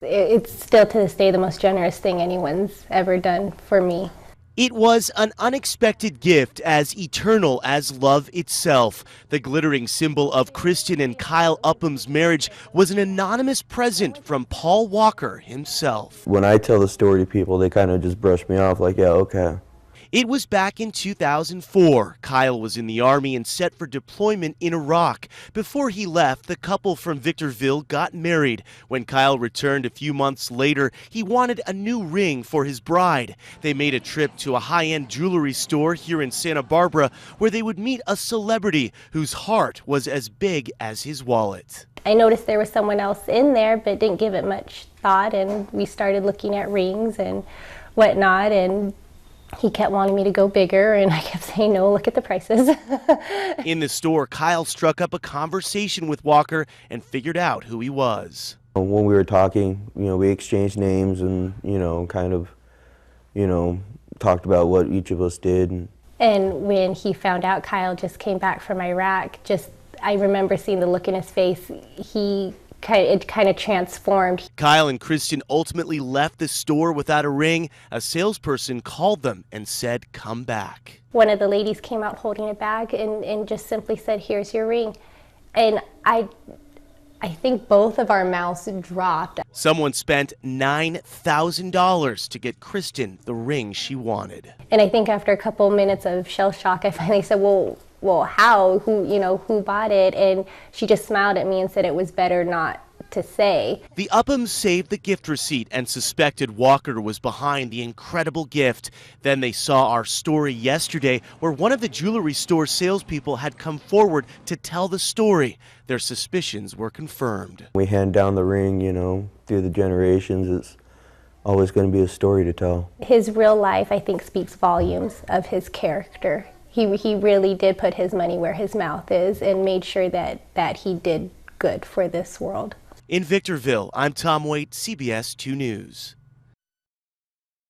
It's still to this day the most generous thing anyone's ever done for me. It was an unexpected gift as eternal as love itself. The glittering symbol of Kristen and Kyle Upham's marriage was an anonymous present from Paul Walker himself. When I tell the story to people, they kind of just brush me off like, yeah, okay. It was back in 2004. Kyle was in the Army and set for deployment in Iraq. Before he left, the couple from Victorville got married. When Kyle returned a few months later, he wanted a new ring for his bride. They made a trip to a high-end jewelry store here in Santa Barbara where they would meet a celebrity whose heart was as big as his wallet. I noticed there was someone else in there but didn't give it much thought, and we started looking at rings and whatnot, and he kept wanting me to go bigger, and I kept saying, no, look at the prices. In the store, Kyle struck up a conversation with Walker and figured out who he was. When we were talking, we exchanged names and, kind of, talked about what each of us did. And when he found out Kyle just came back from Iraq, I remember seeing the look in his face. It kind of transformed. Kyle and Kristen ultimately left the store without a ring. A salesperson called them and said, come back. One of the ladies came out holding a bag and just simply said, here's your ring. And I think both of our mouths dropped. Someone spent $9,000 to get Kristen the ring she wanted. And I think after a couple minutes of shell shock, I finally said, well, how? Who bought it? And she just smiled at me and said it was better not to say. The Uphams saved the gift receipt and suspected Walker was behind the incredible gift. Then they saw our story yesterday where one of the jewelry store salespeople had come forward to tell the story. Their suspicions were confirmed. We hand down the ring, through the generations. It's always going to be a story to tell. His real life, I think, speaks volumes of his character. He really did put his money where his mouth is and made sure that he did good for this world. In Victorville, I'm Tom Waite, CBS 2 News.